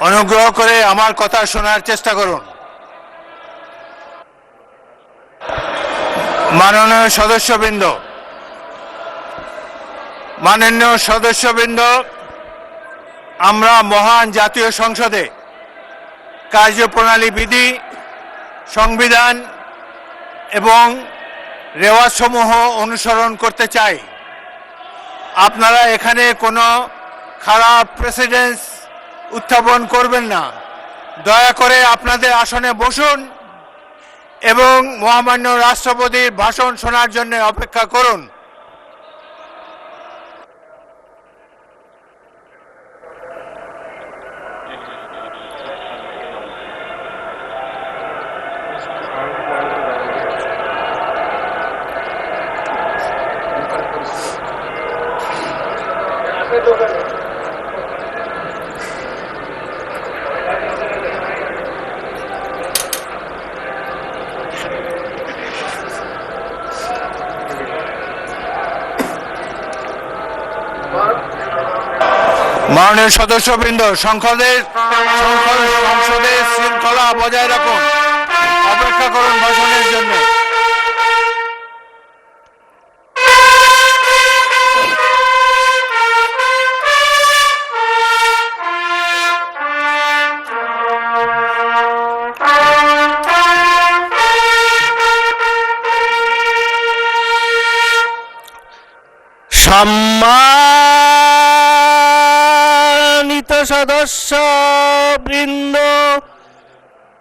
অনুগ্রহ করে আমার কথা শোনার চেষ্টা করুন। মাননীয় সদস্যবৃন্দ, আমরা মহান জাতীয় সংসদে কার্যপ্রণালী বিধি, সংবিধান এবং রেওয়াজসমূহ অনুসরণ করতে চাই। আপনারা এখানে কোনো খারাপ প্রেসিডেন্স উত্থাপন করবেন না। দয়া করে আপনাদের আসনে বসুন এবং মহামান্য রাষ্ট্রপতির ভাষণ শোনার জন্য অপেক্ষা করুন। মাননীয় সদস্যবৃন্দ, সংসদের শৃঙ্খলা বজায় রাখুন। অপেক্ষা করুন ভাষণের জন্য। সম্মানিত সদস্যবৃন্দ,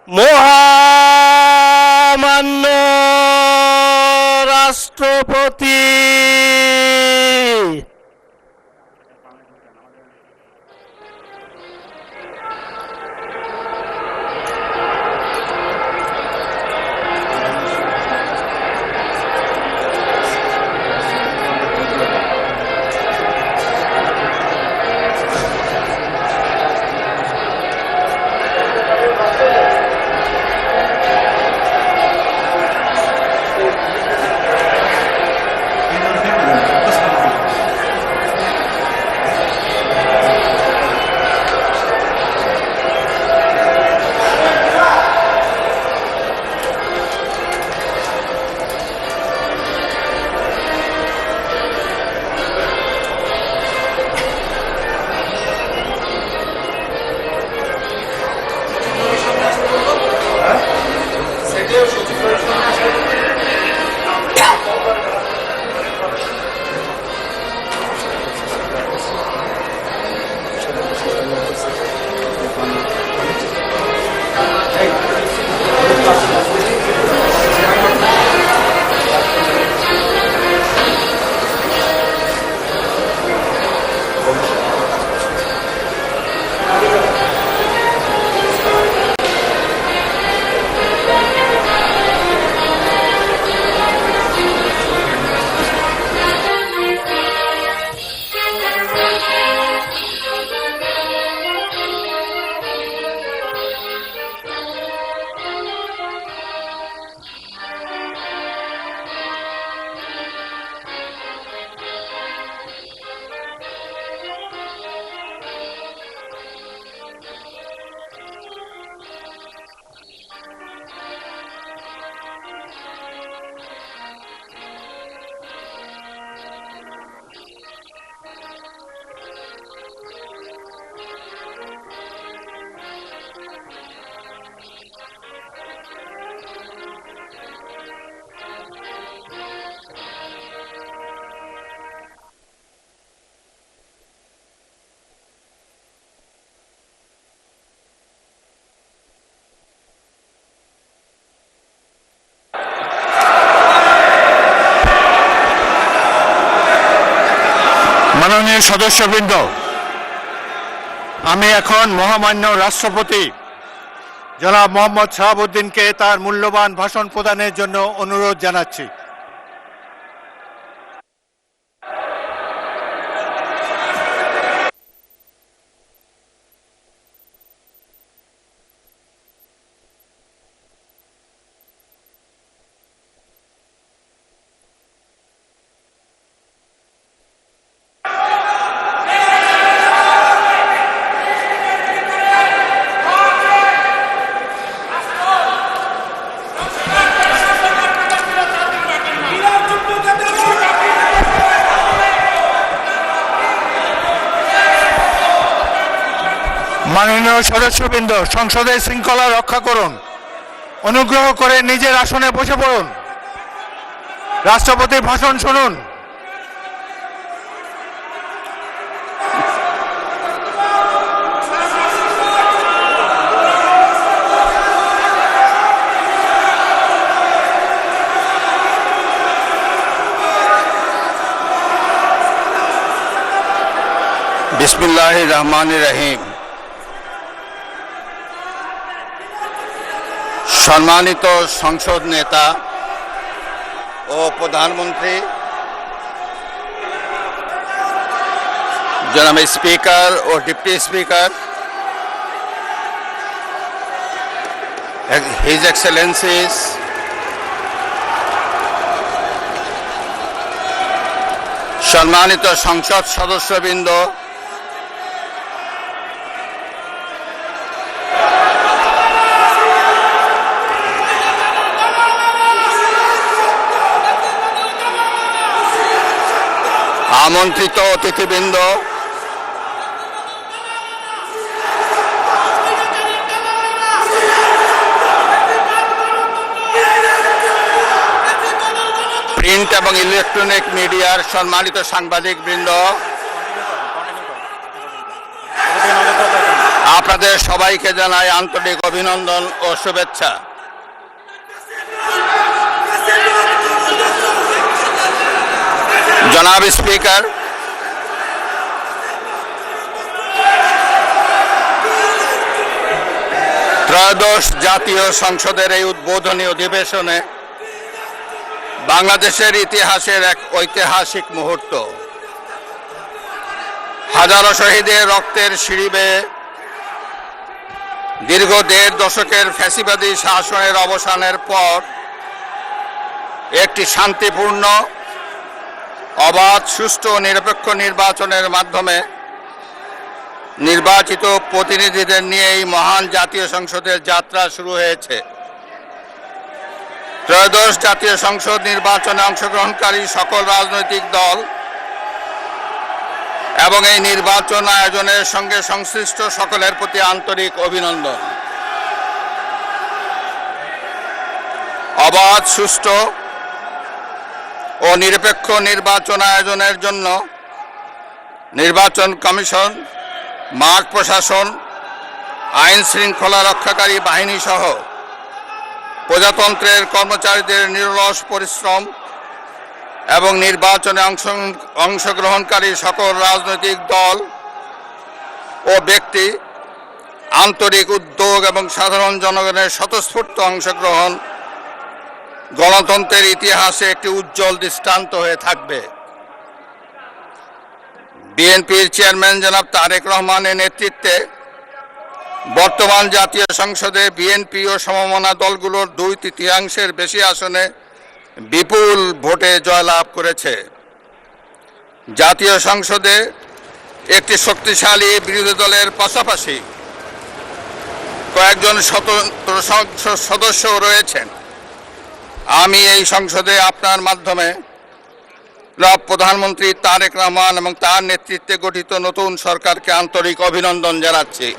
মহামান্য রাষ্ট্রপতি, মাননীয় সদস্যবৃন্দ, আমি এখন মহামান্য রাষ্ট্রপতি জনাব মোহাম্মদ শাহাবুদ্দিনকে তার মূল্যবান ভাষণ প্রদানের জন্য অনুরোধ জানাচ্ছি। মাননীয় সদস্যবৃন্দ, সংসদের শৃঙ্খলা রক্ষা করুন। অনুগ্রহ করে নিজের আসনে বসে পড়ুন। রাষ্ট্রপতির ভাষণ শুনুন। বিসমিল্লাহির রহমানির রহিম। সম্মানিত সংসদ নেতা ও প্রধানমন্ত্রী, জনাব স্পিকার ও ডিপ্টি স্পিকার, হিজ এক্সেলেন্সিস, সম্মানিত সংসদ সদস্যবৃন্দ, আমন্ত্রিত অতিথিবৃন্দ, প্রিন্ট এবং ইলেকট্রনিক মিডিয়ার সম্মানিত সাংবাদিকবৃন্দ, আপনাদের সবাইকে জানাই আন্তরিক অভিনন্দন ও শুভেচ্ছা। জনাব স্পিকার, ত্রয়োদশ জাতীয় সংসদের এই উদ্বোধনী অধিবেশনে বাংলাদেশের ইতিহাসের এক ঐতিহাসিক মুহূর্ত। হাজারো শহীদের রক্তের সিঁড়ি বেয়ে দীর্ঘ 1.5 দশকের ফ্যাসিবাদী শাসনের অবসানের পর একটি শান্তিপূর্ণ, অবাধ, সুষ্ঠু ও নিরপেক্ষ নির্বাচনের মাধ্যমে নির্বাচিত প্রতিনিধিদের নিয়ে এই মহান জাতীয় সংসদের যাত্রা শুরু হয়েছে। ত্রয়োদশ জাতীয় সংসদ নির্বাচনে অংশগ্রহণকারী সকল রাজনৈতিক দল এবং এই নির্বাচন আয়োজনের সঙ্গে সংশ্লিষ্ট সকলের প্রতি আন্তরিক অভিনন্দন। অবাধ, সুষ্ঠু ও নিরপেক্ষ নির্বাচন আয়োজনের জন্য নির্বাচন কমিশন, মাঠ প্রশাসন, আইন শৃঙ্খলা রক্ষাকারী বাহিনী সহ প্রজাতন্ত্রের কর্মচারীদের নিরলস পরিশ্রম এবং নির্বাচনে অংশগ্রহণকারী সকল রাজনৈতিক দল ও ব্যক্তি, আন্তরিক উদ্যোগ এবং সাধারণ জনগণের স্বতঃস্ফূর্ত অংশগ্রহণ গণতন্ত্রের ইতিহাসে একটি উজ্জ্বল দৃষ্টান্ত হয়ে থাকবে। বিএনপির চেয়ারম্যান জনাব তারেক রহমানের নেতৃত্বে বর্তমান জাতীয় সংসদে বিএনপি ও সমমনা দলগুলোর 2/3 বেশি আসনে বিপুল ভোটে জয়লাভ করেছে। জাতীয় সংসদে একটি শক্তিশালী বিরোধী দলের পাশাপাশি কয়েকজন স্বতন্ত্র সদস্য রয়েছেন। আমি এই সংসদে আপনার মাধ্যমে প্রধানমন্ত্রী তারেক রহমান এবং তার নেতৃত্বে গঠিত নতুন সরকারকে আন্তরিক অভিনন্দন জানাচ্ছি।